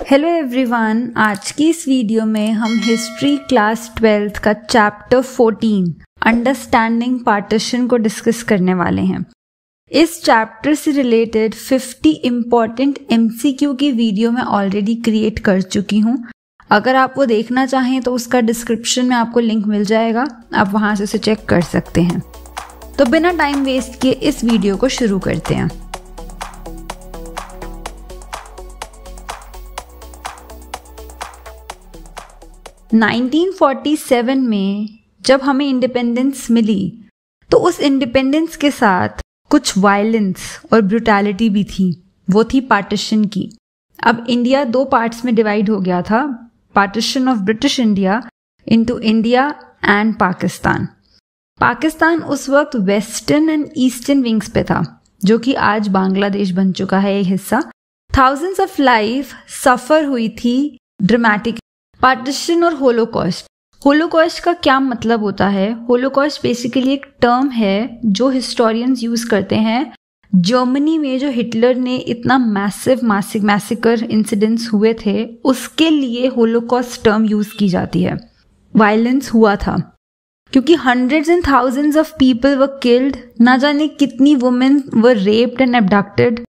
Hello everyone, आज की इस वीडियो में हम हिस्ट्री क्लास 12th का चैप्टर 14 अंडरस्टैंडिंग पार्टीशन को डिस्कस करने वाले हैं। इस चैप्टर से रिलेटेड 50 इम्पॉर्टेंट MCQ की वीडियो मैं ऑलरेडी क्रिएट कर चुकी हूँ। अगर आप वो देखना चाहें तो उसका डिस्क्रिप्शन में आपको लिंक मिल जाएगा, आप वहाँ से उसे चेक कर सकते हैं। तो बिना टाइम वेस्ट किए इस वीडियो को शुरू करते हैं। – 1947 में जब हमें इंडिपेंडेंस मिली तो उस इंडिपेंडेंस के साथ कुछ वायलेंस और ब्रूटैलिटी भी थी, वो थी पार्टीशन की। अब इंडिया दो पार्ट्स में डिवाइड हो गया था, partition of British India into India and Pakistan. Pakistan उस वक्त वेस्टर्न एंड ईस्टर्न विंग्स पे था, जो कि आज बांग्लादेश बन चुका है एक हिस्सा। थाउजेंड्स ऑफ लाइफ सफ़र हुई थी ड्रामेटिक। पार्टीशन और होलोकॉस्ट। होलोकॉस्ट का क्या मतलब होता है? होलोकॉस्ट बेसिकली एक टर्म है जो हिस्टोरियंस यूज करते हैं। जर्मनी में जो हिटलर ने इतना मैसिव मैसेकर इंसिडेंट्स हुए थे, उसके लिए होलोकॉस्ट टर्म यूज की जाती है। वायलेंस हुआ था क्योंकि hundreds and thousands of people were killed, ना जाने कितनी वुमेन वर रेप्ड एंड एब्डक्टेड।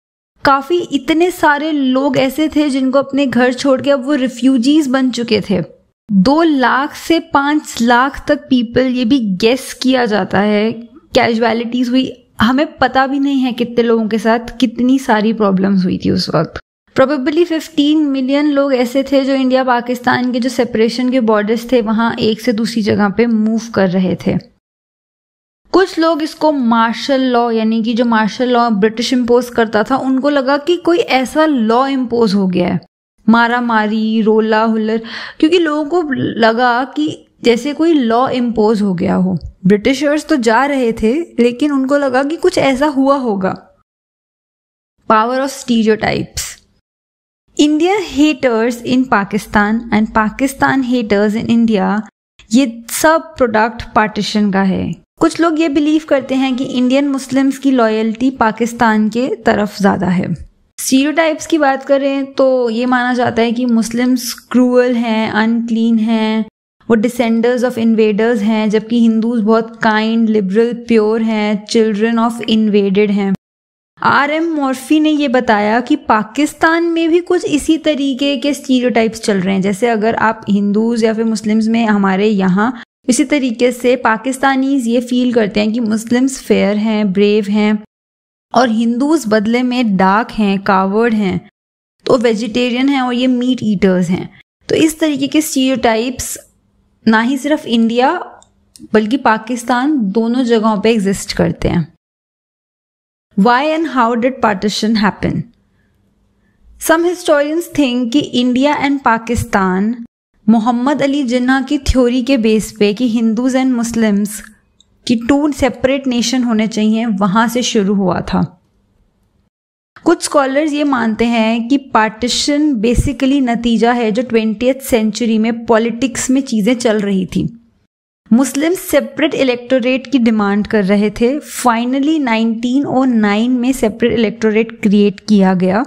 काफ़ी इतने सारे लोग ऐसे थे जिनको अपने घर छोड़ के अब वो रिफ्यूजीज बन चुके थे। 2 लाख से 5 लाख तक पीपल, ये भी गेस किया जाता है, कैजुअलिटीज हुई। हमें पता भी नहीं है कितने लोगों के साथ कितनी सारी प्रॉब्लम्स हुई थी उस वक्त। प्रोबेबली 15 मिलियन लोग ऐसे थे जो इंडिया पाकिस्तान के जो सेपरेशन के बॉर्डर्स थे वहाँ एक से दूसरी जगह पे मूव कर रहे थे। कुछ लोग इसको मार्शल लॉ, यानी कि जो मार्शल लॉ ब्रिटिश इम्पोज करता था, उनको लगा कि कोई ऐसा लॉ इम्पोज हो गया है, मारा मारी, रोला हुल्लर, क्योंकि लोगों को लगा कि जैसे कोई लॉ इम्पोज हो गया हो। ब्रिटिशर्स तो जा रहे थे लेकिन उनको लगा कि कुछ ऐसा हुआ होगा। Power of stereotypes. India haters in Pakistan and Pakistan haters in India, ये सब प्रोडक्ट पार्टीशन का है। कुछ लोग ये बिलीव करते हैं कि इंडियन मुस्लिम्स की लॉयल्टी पाकिस्तान के तरफ ज़्यादा है। स्टीरियोटाइप्स की बात करें तो ये माना जाता है कि मुस्लिम्स क्रूअल हैं, अनक्लीन हैं, वो डिसेंडर्स ऑफ इन्वेडर्स हैं, जबकि हिंदूज बहुत काइंड, लिबरल, प्योर हैं, चिल्ड्रन ऑफ इन्वेडेड हैं। RM मॉर्फी ने ये बताया कि पाकिस्तान में भी कुछ इसी तरीके के स्टीरियोटाइप्स चल रहे हैं। जैसे अगर आप हिंदूज या फिर मुस्लिम्स में हमारे यहाँ, इसी तरीके से पाकिस्तानीज ये फील करते हैं कि मुस्लिम्स फेयर हैं, ब्रेव हैं, और हिंदूज बदले में डार्क हैं, कावर्ड हैं, तो वेजिटेरियन हैं और ये मीट ईटर्स हैं। तो इस तरीके के स्टीरियोटाइप्स ना ही सिर्फ इंडिया बल्कि पाकिस्तान दोनों जगहों पे एग्जिस्ट करते हैं। Why and how did partition happen? Some historians think कि इंडिया एंड पाकिस्तान मोहम्मद अली जिन्ना की थ्योरी के बेस पे कि हिंदूज एंड मुस्लिम्स की 2 सेपरेट नेशन होने चाहिए, वहां से शुरू हुआ था। कुछ स्कॉलर्स ये मानते हैं कि पार्टीशन बेसिकली नतीजा है जो 20th सेंचुरी में पॉलिटिक्स में चीजें चल रही थी। मुस्लिम सेपरेट इलेक्टोरेट की डिमांड कर रहे थे। फाइनली 1909 में सेपरेट इलेक्टोरेट क्रिएट किया गया।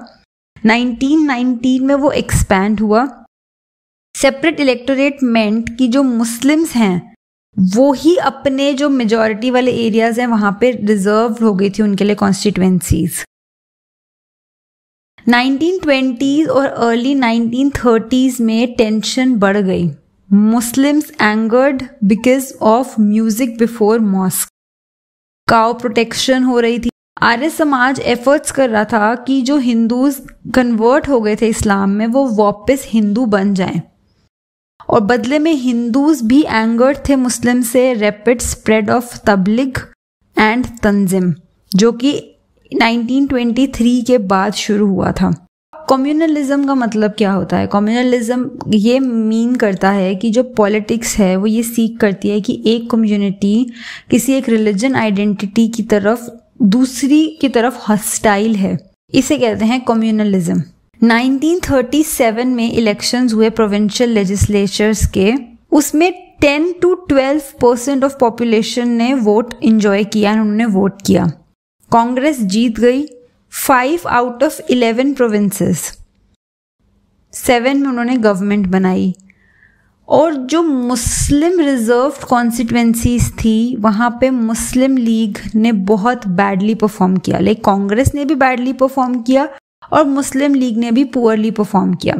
1919 में वो एक्सपैंड हुआ। सेपरेट इलेक्टोरेट मेंट कि जो मुस्लिम्स हैं वो ही अपने जो मेजॉरिटी वाले एरियाज हैं वहां पे रिजर्व हो गई थी उनके लिए कॉन्स्टिट्यूएंसीज। 1920s और अर्ली 1930s में टेंशन बढ़ गई। Muslims angered because of music before mosque. Cow protection हो रही थी। आर्य समाज एफर्ट्स कर रहा था कि जो हिंदूज कन्वर्ट हो गए थे इस्लाम में वो वापस हिंदू बन जाएं, और बदले में हिंदूज भी एंगर्ड थे मुस्लिम से। Rapid spread of Tabligh and Tanzim, जो कि 1923 के बाद शुरू हुआ था। कम्युनलिज्म का मतलब क्या होता है? कम्युनलिज्म ये मीन करता है कि जो पॉलिटिक्स है वो ये सीख करती है कि एक कम्युनिटी किसी एक रिलीजन आइडेंटिटी की तरफ, दूसरी की तरफ हॉस्टाइल है, इसे कहते हैं कम्युनलिज्म। 1937 में इलेक्शंस हुए प्रोविंशियल लेजिस्लेचर्स के, उसमें 10 to 12% ऑफ पॉपुलेशन ने वोट इंजॉय किया, उन्होंने वोट किया। कांग्रेस जीत गई 5 out of 11 प्रोविंसेस। 1947 में उन्होंने गवर्नमेंट बनाई और जो मुस्लिम रिजर्व्ड कॉन्स्टिट्यूएंसीज थी वहाँ पे मुस्लिम लीग ने बहुत बैडली परफॉर्म किया। लाइक कांग्रेस ने भी बैडली परफॉर्म किया और मुस्लिम लीग ने भी पुअरली परफॉर्म किया।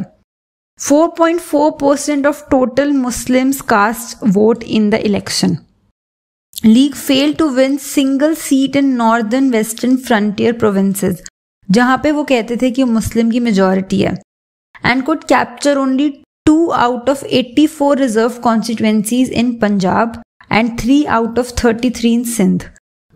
4.4% of total Muslims cast vote in the election. League failed to win single seat in northern western frontier provinces, जहाँ पे वो कहते थे कि मुस्लिम की मेजॉरिटी है, and could capture only 2 out of 84 reserved constituencies in Punjab and 3 out of 33 in Sindh.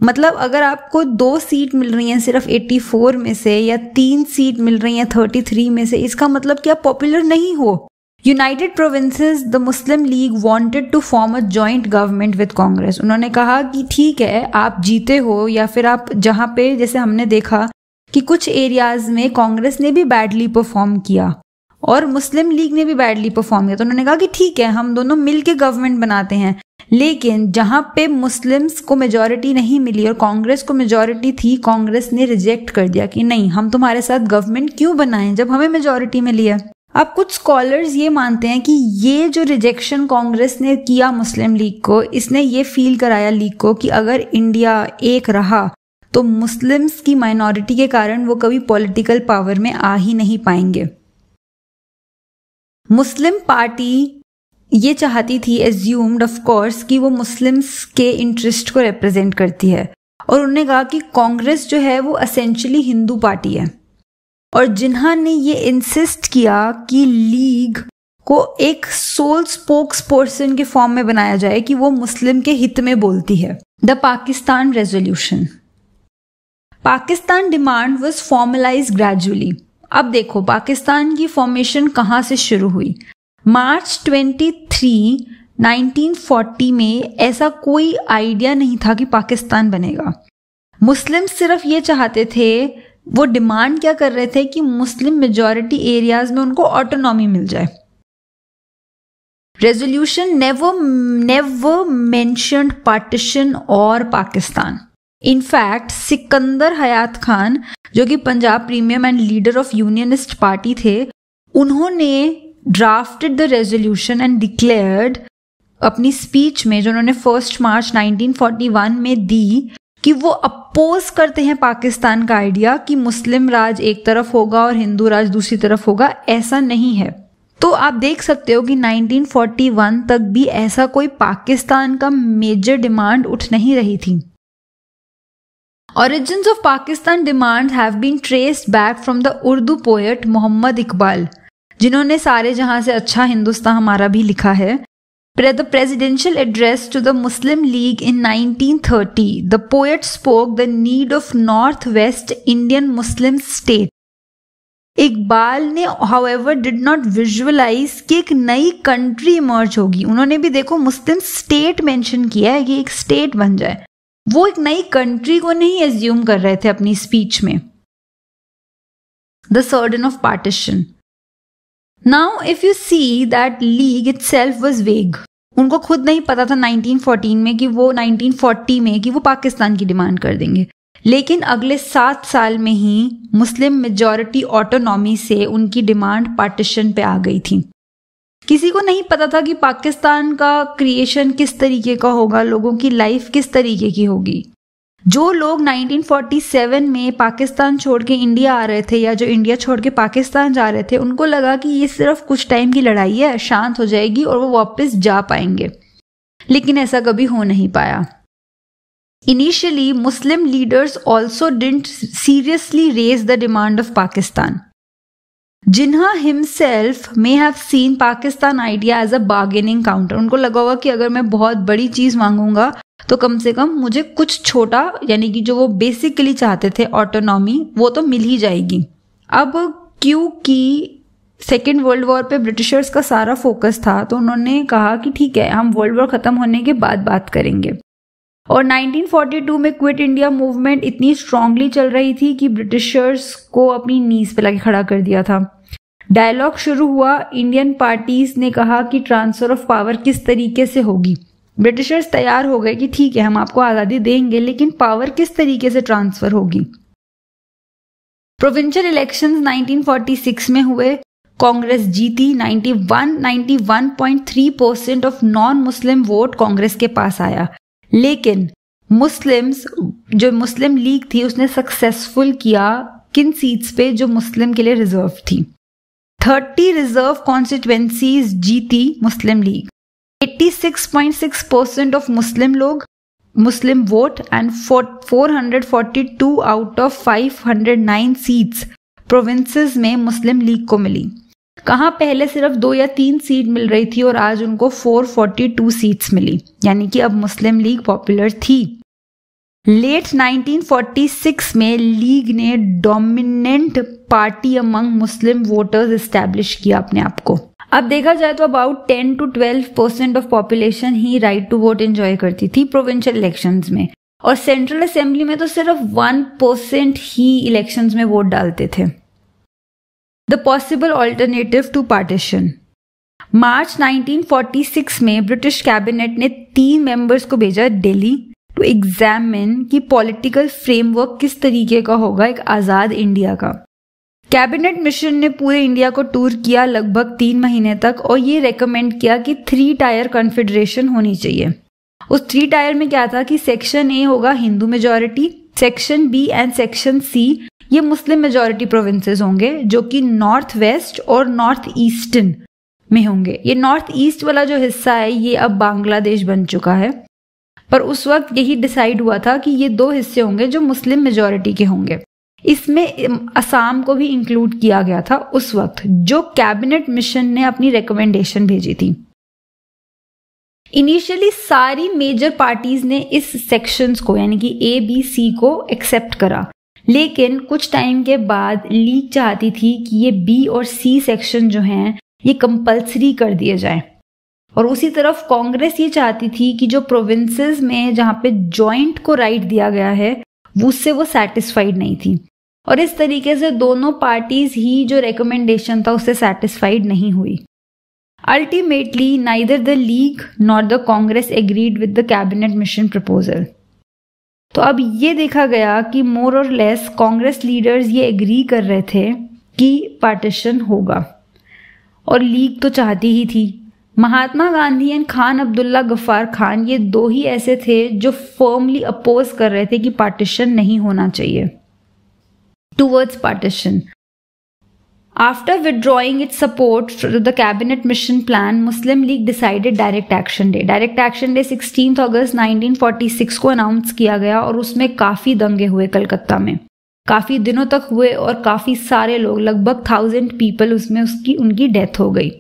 मतलब अगर आपको 2 सीट मिल रही हैं सिर्फ 84 में से या 3 सीट मिल रही हैं 33 में से, इसका मतलब कि आप पॉपुलर नहीं हो। United Provinces the Muslim League wanted to form a joint government with Congress. उन्होंने कहा कि ठीक है, आप जीते हो या फिर आप जहाँ पे, जैसे हमने देखा कि कुछ एरियाज में कांग्रेस ने भी बैडली परफॉर्म किया और मुस्लिम लीग ने भी बैडली परफॉर्म किया, तो उन्होंने कहा कि ठीक है, हम दोनों मिल के गवर्नमेंट बनाते हैं। लेकिन जहां पे मुस्लिम्स को मेजॉरिटी नहीं मिली और कांग्रेस को मेजॉरिटी थी, कांग्रेस ने रिजेक्ट कर दिया कि नहीं, हम तुम्हारे साथ गवर्नमेंट क्यों बनाएं जब हमें मेजॉरिटी मिली है। अब कुछ स्कॉलर्स ये मानते हैं कि ये जो रिजेक्शन कांग्रेस ने किया मुस्लिम लीग को, इसने ये फील कराया लीग को कि अगर इंडिया एक रहा तो मुस्लिम्स की माइनॉरिटी के कारण वो कभी पॉलिटिकल पावर में आ ही नहीं पाएंगे। मुस्लिम पार्टी ये चाहती थी, एज्यूम्ड ऑफ कोर्स, कि वो मुस्लिम्स के इंटरेस्ट को रिप्रेजेंट करती है और उन्होंने कहा कि कांग्रेस जो है वो एसेंशियली हिंदू पार्टी है और जिन्होंने ये इंसिस्ट किया कि लीग को एक सोल स्पोक्स पर्सन के फॉर्म में बनाया जाए कि वो मुस्लिम के हित में बोलती है। The Pakistan resolution. Pakistan demand was formalised gradually. अब देखो पाकिस्तान की फॉर्मेशन कहाँ से शुरू हुई। मार्च 23, 1940 में ऐसा कोई आइडिया नहीं था कि पाकिस्तान बनेगा। मुस्लिम सिर्फ ये चाहते थे, वो डिमांड क्या कर रहे थे कि मुस्लिम मेजॉरिटी एरियाज में उनको ऑटोनॉमी मिल जाए। रेजोल्यूशन नेवर मेंशन्ड पार्टीशन और पाकिस्तान। इनफैक्ट सिकंदर हयात खान, जो कि Punjab premium and leader of unionist party थे, उन्होंने drafted the resolution and declared अपनी स्पीच में, जो उन्होंने 1 मार्च 1941 में दी, कि वो अपोज करते हैं पाकिस्तान का आइडिया कि मुस्लिम राज एक तरफ होगा और हिंदू राज दूसरी तरफ होगा। ऐसा नहीं है। तो आप देख सकते हो कि 1941 तक भी ऐसा कोई पाकिस्तान का मेजर डिमांड उठ नहीं रही थी। Origins of Pakistan demand have been traced back from the Urdu poet Muhammad Iqbal, जिन्होंने सारे जहां से अच्छा हिंदुस्तान हमारा भी लिखा है। The presidential address to the Muslim League in 1930, the poet spoke the need of Northwest Indian Muslim state. Iqbal ने however did not visualize कि एक नई कंट्री इमर्ज होगी। उन्होंने भी देखो मुस्लिम स्टेट मेंशन किया है कि एक स्टेट बन जाए, वो एक नई कंट्री को नहीं एज्यूम कर रहे थे अपनी स्पीच में। The sudden of partition. Now if you see that league itself was vague. उनको खुद नहीं पता था 1940 में कि वो पाकिस्तान की डिमांड कर देंगे, लेकिन अगले 7 साल में ही मुस्लिम मेजॉरिटी ऑटोनॉमी से उनकी डिमांड पार्टीशन पे आ गई थी। किसी को नहीं पता था कि पाकिस्तान का क्रिएशन किस तरीके का होगा, लोगों की लाइफ किस तरीके की होगी। जो लोग 1947 में पाकिस्तान छोड़ के इंडिया आ रहे थे या जो इंडिया छोड़ के पाकिस्तान जा रहे थे, उनको लगा कि ये सिर्फ कुछ टाइम की लड़ाई है, शांत हो जाएगी और वो वापस जा पाएंगे, लेकिन ऐसा कभी हो नहीं पाया। Initially, Muslim leaders also didn't seriously raise the demand of Pakistan. Jinnah himself may have seen Pakistan idea as a bargaining counter. उनको लगा होगा कि अगर मैं बहुत बड़ी चीज मांगूंगा तो कम से कम मुझे कुछ छोटा, यानी कि जो वो बेसिकली चाहते थे ऑटोनॉमी, वो तो मिल ही जाएगी। अब क्योंकि सेकेंड वर्ल्ड वॉर पे ब्रिटिशर्स का सारा फोकस था, तो उन्होंने कहा कि ठीक है, हम वर्ल्ड वॉर खत्म होने के बाद बात करेंगे। और 1942 में क्विट इंडिया मूवमेंट इतनी स्ट्रांगली चल रही थी कि ब्रिटिशर्स को अपनी नीज पे लाके खड़ा कर दिया था। डायलॉग शुरू हुआ। इंडियन पार्टीज ने कहा कि ट्रांसफर ऑफ पावर किस तरीके से होगी। ब्रिटिशर्स तैयार हो गए कि ठीक है, हम आपको आजादी देंगे, लेकिन पावर किस तरीके से ट्रांसफर होगी। प्रोविंशियल इलेक्शंस 1946 में हुए। कांग्रेस जीती। 91.3% of non Muslim vote Congress के पास आया, लेकिन मुस्लिम्स, जो मुस्लिम लीग थी, उसने सक्सेसफुल किया किन सीट्स पे जो मुस्लिम के लिए रिजर्व थी। 30 रिजर्व कॉन्स्टिट्यूएंसीज जीती Muslim League. 86.6% of Muslim vote and 442 out of 509 seats provinces में मुस्लिम लीग को मिली। कहाँ पहले सिर्फ 2 या 3 सीट मिल रही थी और आज उनको 442 सीट्स मिली, यानी कि अब मुस्लिम लीग पॉपुलर थी। लेट 1946 में लीग ने dominant party among Muslim voters establish किया अपने आप को। अब देखा जाए तो अबाउट 10 to 12% ऑफ पॉपुलेशन ही राइट टू वोट एंजॉय करती थी प्रोविंशियल इलेक्शंस में, और सेंट्रल असेंबली में तो सिर्फ 1% ही इलेक्शंस में वोट डालते थे। The possible alternative to partition. March 1946 में ब्रिटिश कैबिनेट ने 3 मेंबर्स को भेजा दिल्ली टू एग्जामिन कि पॉलिटिकल फ्रेमवर्क किस तरीके का होगा एक आज़ाद इंडिया का। कैबिनेट मिशन ने पूरे इंडिया को टूर किया लगभग 3 महीने तक, और ये रेकमेंड किया कि 3 टायर कन्फेडरेशन होनी चाहिए। उस 3 टायर में क्या था कि सेक्शन ए होगा Hindu majority, section B and section C ये मुस्लिम मेजॉरिटी प्रोविंसेस होंगे, जो कि नॉर्थ वेस्ट और नॉर्थ ईस्टर्न में होंगे। ये नॉर्थ ईस्ट वाला जो हिस्सा है ये अब बांग्लादेश बन चुका है, पर उस वक्त यही डिसाइड हुआ था कि ये 2 हिस्से होंगे जो मुस्लिम मेजॉरिटी के होंगे। इसमें असम को भी इंक्लूड किया गया था उस वक्त, जो कैबिनेट मिशन ने अपनी रिकमेंडेशन भेजी थी। इनिशियली सारी मेजर पार्टीज ने इस सेक्शंस को, यानी कि ए बी सी को एक्सेप्ट करा, लेकिन कुछ टाइम के बाद लीग चाहती थी कि ये बी और सी सेक्शन जो हैं ये कंपल्सरी कर दिए जाएं, और उसी तरफ कांग्रेस ये चाहती थी कि जो प्रोविंसेस में जहां पे जॉइंट को राइट दिया गया है उससे वो सेटिस्फाइड नहीं थी, और इस तरीके से दोनों पार्टीज ही जो रिकमेंडेशन था उससे सेटिस्फाइड नहीं हुई। Ultimately neither the league nor the Congress agreed with the cabinet mission proposal. तो अब ये देखा गया कि मोर और लेस कांग्रेस लीडर्स ये एग्री कर रहे थे कि पार्टीशन होगा, और लीग तो चाहती ही थी। महात्मा गांधी एंड खान अब्दुल्ला गफ्फार खान ये 2 ही ऐसे थे जो फर्मली अपोज कर रहे थे कि पार्टीशन नहीं होना चाहिए। Towards partition, after withdrawing its support to the cabinet mission plan, Muslim League decided direct action day. Direct action day 16 अगस्त 1946 को अनाउंस किया गया, और उसमें काफी दंगे हुए कलकत्ता में, काफी दिनों तक हुए, और काफी सारे लोग, लगभग 1000 पीपल उसमें उनकी डेथ हो गई।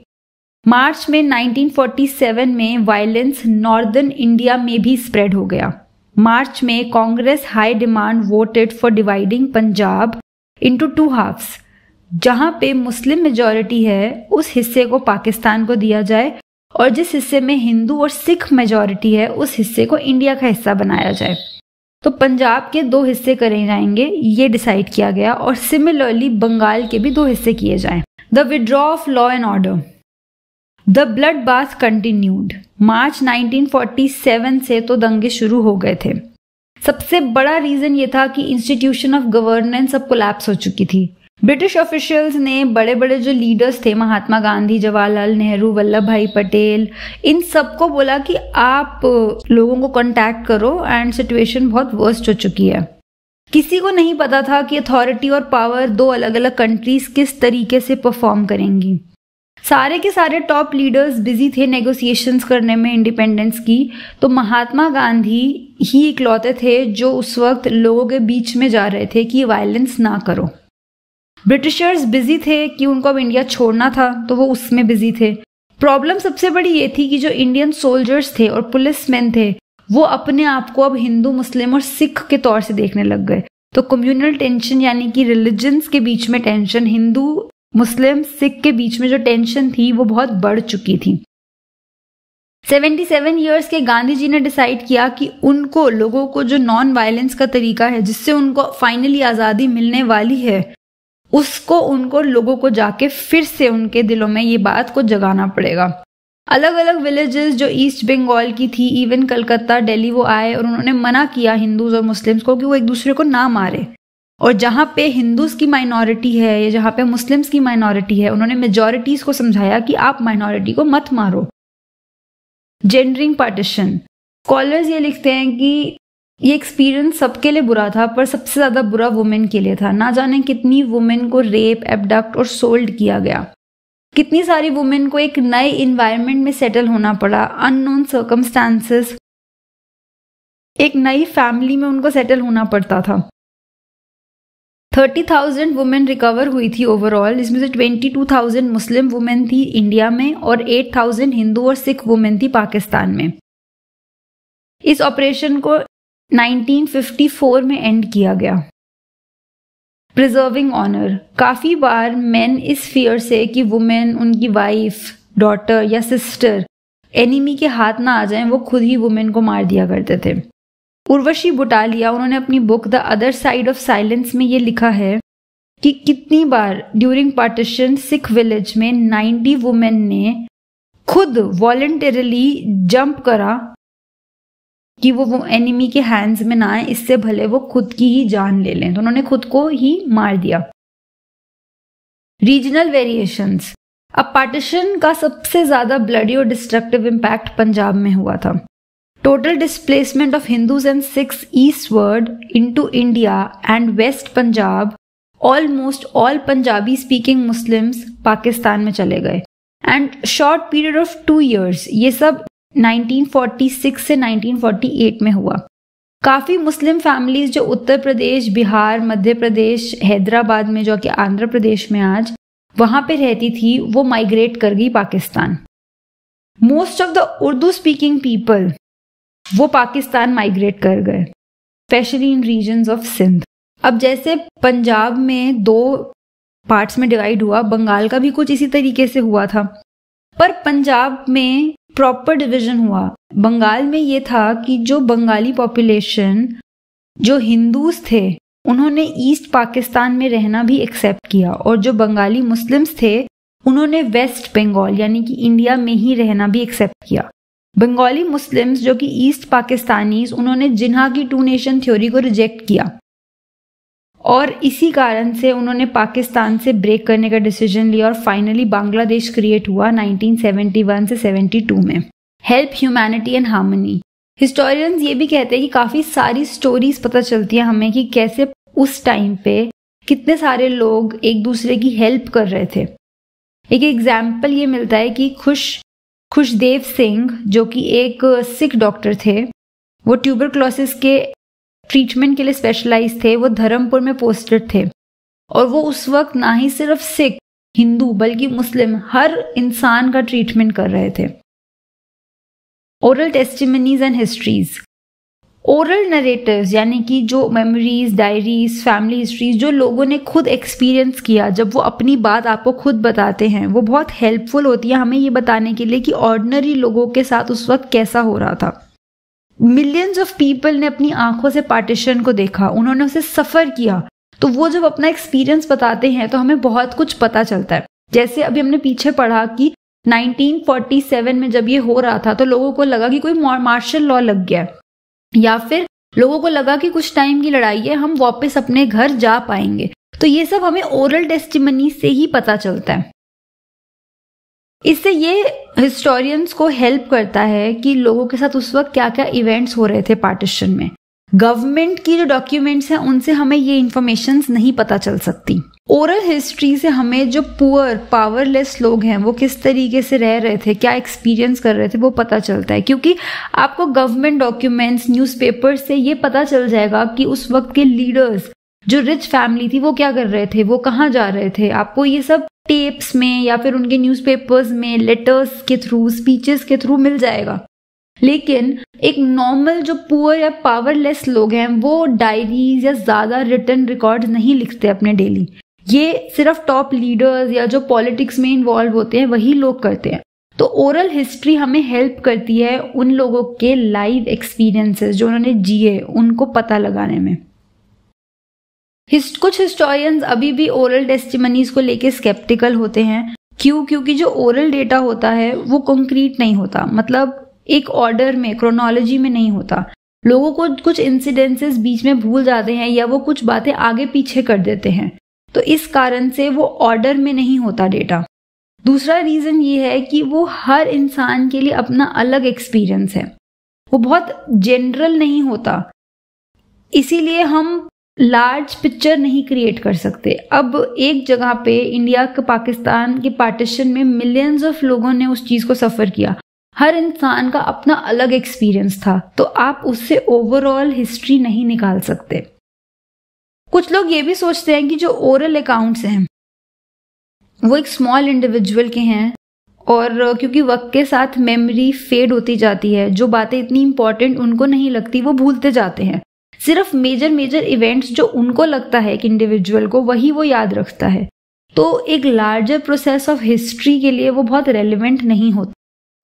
मार्च में 1947 में वायलेंस नॉर्दर्न इंडिया में भी स्प्रेड हो गया। मार्च में Congress high demand voted for dividing Punjab into 2 halves. जहां पे मुस्लिम मेजॉरिटी है उस हिस्से को पाकिस्तान को दिया जाए, और जिस हिस्से में हिंदू और सिख मेजॉरिटी है उस हिस्से को इंडिया का हिस्सा बनाया जाए। तो पंजाब के 2 हिस्से करे जाएंगे, ये डिसाइड किया गया, और सिमिलरली बंगाल के भी 2 हिस्से किए जाएं। The withdraw of law and order. The blood bath continued. March 1947 से तो दंगे शुरू हो गए थे। सबसे बड़ा रीजन ये था कि इंस्टीट्यूशन ऑफ गवर्नेंस अब कोलैप्स हो चुकी थी। ब्रिटिश ऑफिशियल्स ने बड़े बड़े जो लीडर्स थे, महात्मा गांधी, जवाहरलाल नेहरू, वल्लभ भाई पटेल, इन सबको बोला कि आप लोगों को कांटेक्ट करो एंड सिचुएशन बहुत वर्स्ट हो चुकी है। किसी को नहीं पता था कि अथॉरिटी और पावर 2 अलग अलग कंट्रीज किस तरीके से परफॉर्म करेंगी। सारे के सारे टॉप लीडर्स बिजी थे नेगोशिएशंस करने में इंडिपेंडेंस की, तो महात्मा गांधी ही इकलौते थे जो उस वक्त लोगों के बीच में जा रहे थे कि वायलेंस ना करो। ब्रिटिशर्स बिजी थे कि उनको अब इंडिया छोड़ना था, तो वो उसमें बिजी थे। प्रॉब्लम सबसे बड़ी ये थी कि जो इंडियन सोल्जर्स थे और पुलिसमैन थे वो अपने आप को अब हिंदू, मुस्लिम और सिख के तौर से देखने लग गए। तो कम्युनल टेंशन, यानी कि रिलीजन्स के बीच में टेंशन, हिंदू, मुस्लिम, सिख के बीच में जो टेंशन थी वो बहुत बढ़ चुकी थी। 77 इयर्स के गांधी जी ने डिसाइड किया कि उनको, लोगों को जो नॉन वायलेंस का तरीका है जिससे उनको फाइनली आज़ादी मिलने वाली है, उसको उनको लोगों को जाके फिर से उनके दिलों में ये बात को जगाना पड़ेगा। अलग अलग विलेजेस जो ईस्ट बंगाल की थी, इवन कलकत्ता, दिल्ली, वो आए और उन्होंने मना किया हिंदूज और मुस्लिम्स को कि वो एक दूसरे को ना मारे। और जहाँ पे हिंदूज की माइनॉरिटी है या जहाँ पे मुस्लिम्स की माइनॉरिटी है, उन्होंने मेजॉरिटीज को समझाया कि आप माइनॉरिटी को मत मारो। जेंडरिंग पार्टीशन, स्कॉलर्स ये लिखते हैं कि ये एक्सपीरियंस सबके लिए बुरा था, पर सबसे ज्यादा बुरा वुमेन के लिए था। ना जाने कितनी वुमेन को रेप, एब्डक्ट और सोल्ड किया गया, कितनी सारी वुमेन को एक नए इन्वायरमेंट में सेटल होना पड़ा, अननोन सर्कमस्टांसेस, एक नई फैमिली में उनको सेटल होना पड़ता था। 30,000 वुमेन रिकवर हुई थी ओवरऑल, इसमें से 22,000 मुस्लिम वुमेन थी इंडिया में और 8,000 हिंदू और सिख वुमेन थी पाकिस्तान में। इस ऑपरेशन को 1954 में एंड किया गया। प्रिजर्विंग ऑनर, काफी बार मेन इस फियर से कि वुमेन, उनकी वाइफ, डॉटर या सिस्टर एनिमी के हाथ ना आ जाएं, वो खुद ही वुमेन को मार दिया करते थे। उर्वशी बुटालिया, उन्होंने अपनी book the other side of silence में ये लिखा है कि कितनी बार ड्यूरिंग पार्टीशन सिख विलेज में 90 वुमेन ने खुद वॉलंटरली जंप करा कि वो एनिमी के हैंड्स में ना आए, इससे भले वो खुद की ही जान ले लें, तो उन्होंने खुद को ही मार दिया। रीजनल वेरिएशंस, अब पार्टीशन का सबसे ज्यादा ब्लडी और डिस्ट्रक्टिव इम्पैक्ट पंजाब में हुआ था। Total displacement of Hindus and Sikhs eastward into India and west Punjab, almost all Punjabi speaking Muslims Pakistan में चले गए and short period of 2 years, ये सब 1946 से 1948 में हुआ। काफी मुस्लिम फैमिलीज जो उत्तर प्रदेश, बिहार, मध्य प्रदेश, हैदराबाद में, जो कि आंध्र प्रदेश में आज, वहां पे रहती थी, वो माइग्रेट कर गई Pakistan. Most of the Urdu speaking people वो पाकिस्तान माइग्रेट कर गए, specially in regions of Sindh. अब जैसे पंजाब में 2 पार्ट्स में डिवाइड हुआ, बंगाल का भी कुछ इसी तरीके से हुआ था, पर पंजाब में प्रॉपर डिवीजन हुआ। बंगाल में ये था कि जो बंगाली पॉपुलेशन, जो हिंदूज थे, उन्होंने ईस्ट पाकिस्तान में रहना भी एक्सेप्ट किया, और जो बंगाली मुस्लिम्स थे उन्होंने वेस्ट बंगाल यानी कि इंडिया में ही रहना भी एक्सेप्ट किया। बंगाली मुस्लिम्स जो कि ईस्ट पाकिस्तानीज, उन्होंने जिन्हा की 2 नेशन थ्योरी को रिजेक्ट किया और इसी कारण से उन्होंने पाकिस्तान से ब्रेक करने का डिसीजन लिया और फाइनली बांग्लादेश क्रिएट हुआ 1971 से 72 में। Help humanity and harmony, historians ये भी कहते हैं कि काफी सारी स्टोरीज पता चलती है हमें कि कैसे उस टाइम पे कितने सारे लोग एक दूसरे की हेल्प कर रहे थे। एक एग्जाम्पल ये मिलता है कि खुशदेव सिंह, जो कि एक सिख डॉक्टर थे, वो ट्यूबरक्लोसिस के ट्रीटमेंट के लिए स्पेशलाइज थे, वो धर्मपुर में पोस्टेड थे और वो उस वक्त ना ही सिर्फ सिख, हिंदू बल्कि मुस्लिम हर इंसान का ट्रीटमेंट कर रहे थे। Oral testimonies and histories, oral narratives यानी कि जो मेमोरीज, डायरीज, फैमिली हिस्ट्रीज जो लोगों ने खुद एक्सपीरियंस किया, जब वो अपनी बात आपको खुद बताते हैं, वो बहुत हेल्पफुल होती है हमें ये बताने के लिए कि ऑर्डिनरी लोगों के साथ उस वक्त कैसा हो रहा था। मिलियंस ऑफ पीपल ने अपनी आंखों से पार्टीशन को देखा, उन्होंने उसे सफर किया, तो वो जब अपना एक्सपीरियंस बताते हैं तो हमें बहुत कुछ पता चलता है। जैसे अभी हमने पीछे पढ़ा कि 1947 में जब ये हो रहा था तो लोगों को लगा कि कोई मार्शल लॉ लग गया, या फिर लोगों को लगा कि कुछ टाइम की लड़ाई है, हम वापस अपने घर जा पाएंगे। तो ये सब हमें ओरल टेस्टिमनी से ही पता चलता है। इससे ये हिस्टोरियंस को हेल्प करता है कि लोगों के साथ उस वक्त क्या क्या इवेंट्स हो रहे थे पार्टीशन में। गवर्नमेंट की जो डॉक्यूमेंट्स हैं उनसे हमें ये इंफॉर्मेशन नहीं पता चल सकती। ओरल हिस्ट्री से हमें जो पुअर, पावरलेस लोग हैं वो किस तरीके से रह रहे थे, क्या एक्सपीरियंस कर रहे थे, वो पता चलता है। क्योंकि आपको गवर्नमेंट डॉक्यूमेंट्स, न्यूज़पेपर से ये पता चल जाएगा कि उस वक्त के लीडर्स, जो रिच फैमिली थी, वो क्या कर रहे थे, वो कहाँ जा रहे थे। आपको ये सब टेप्स में या फिर उनके न्यूज़पेपर्स में, लेटर्स के थ्रू, स्पीचेस के थ्रू मिल जाएगा। लेकिन एक नॉर्मल जो पुअर या पावरलेस लोग हैं वो डायरीज या ज्यादा रिटन रिकॉर्ड्स नहीं लिखते अपने डेली। ये सिर्फ टॉप लीडर्स या जो पॉलिटिक्स में इन्वॉल्व होते हैं वही लोग करते हैं। तो ओरल हिस्ट्री हमें हेल्प करती है उन लोगों के लाइव एक्सपीरियंसेस जो उन्होंने जिए, उनको पता लगाने में। कुछ हिस्टोरियंस अभी भी ओरल टेस्टिमनीज को लेके स्केप्टिकल होते हैं। क्यों? क्योंकि जो ओरल डेटा होता है वो कंक्रीट नहीं होता, मतलब एक ऑर्डर में, क्रोनोलॉजी में नहीं होता। लोगों को कुछ इंसिडेंसेस बीच में भूल जाते हैं या वो कुछ बातें आगे पीछे कर देते हैं, तो इस कारण से वो ऑर्डर में नहीं होता डेटा। दूसरा रीज़न ये है कि वो हर इंसान के लिए अपना अलग एक्सपीरियंस है, वो बहुत जनरल नहीं होता, इसीलिए हम लार्ज पिक्चर नहीं क्रिएट कर सकते। अब एक जगह पे इंडिया के पाकिस्तान के पार्टीशन में मिलियंस ऑफ लोगों ने उस चीज़ को सफ़र किया, हर इंसान का अपना अलग एक्सपीरियंस था, तो आप उससे ओवरऑल हिस्ट्री नहीं निकाल सकते। कुछ लोग ये भी सोचते हैं कि जो ओरल अकाउंट्स हैं वो एक स्मॉल इंडिविजुअल के हैं, और क्योंकि वक्त के साथ मेमोरी फेड होती जाती है, जो बातें इतनी इंपॉर्टेंट उनको नहीं लगती वो भूलते जाते हैं। सिर्फ मेजर इवेंट्स जो उनको लगता है कि इंडिविजुअल को, वही वो याद रखता है। तो एक लार्जर प्रोसेस ऑफ हिस्ट्री के लिए वो बहुत रेलिवेंट नहीं होता।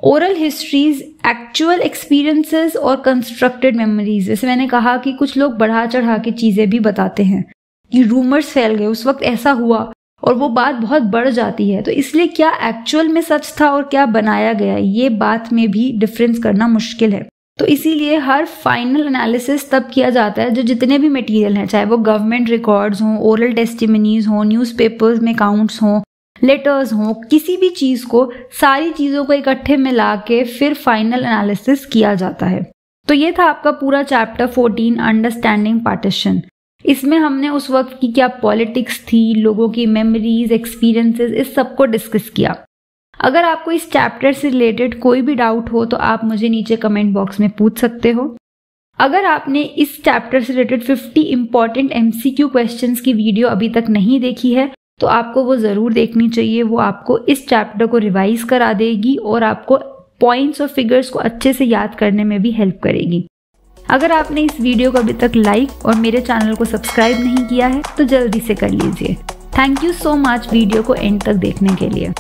ओरल हिस्ट्रीज एक्चुअल एक्सपीरियंसेस और कंस्ट्रक्टेड मेमोरीज, जैसे मैंने कहा कि कुछ लोग बढ़ा चढ़ा के चीज़ें भी बताते हैं कि रूमर्स फैल गए, उस वक्त ऐसा हुआ, और वो बात बहुत बढ़ जाती है। तो इसलिए क्या एक्चुअल में सच था और क्या बनाया गया, ये बात में भी डिफरेंस करना मुश्किल है। तो इसीलिए हर फाइनल एनालिसिस तब किया जाता है जो जितने भी मटेरियल हैं, चाहे वो गवर्नमेंट रिकॉर्ड्स हों, ओरल टेस्टिमनीज हों, न्यूज़पेपर्स में अकाउंट्स हों, लेटर्स हों, किसी भी चीज़ को, सारी चीज़ों को इकट्ठे मिला के फिर फाइनल एनालिसिस किया जाता है। तो ये था आपका पूरा चैप्टर 14 अंडरस्टैंडिंग पार्टीशन। इसमें हमने उस वक्त की क्या पॉलिटिक्स थी, लोगों की मेमोरीज, एक्सपीरियंसेस, इस सब को डिस्कस किया। अगर आपको इस चैप्टर से रिलेटेड कोई भी डाउट हो तो आप मुझे नीचे कमेंट बॉक्स में पूछ सकते हो। अगर आपने इस चैप्टर से रिलेटेड 50 इंपॉर्टेंट MCQ क्वेश्चंस की वीडियो अभी तक नहीं देखी है तो आपको वो ज़रूर देखनी चाहिए। वो आपको इस चैप्टर को रिवाइज करा देगी और आपको पॉइंट्स और फिगर्स को अच्छे से याद करने में भी हेल्प करेगी। अगर आपने इस वीडियो को अभी तक लाइक और मेरे चैनल को सब्सक्राइब नहीं किया है तो जल्दी से कर लीजिए। Thank you so much video को एंड तक देखने के लिए।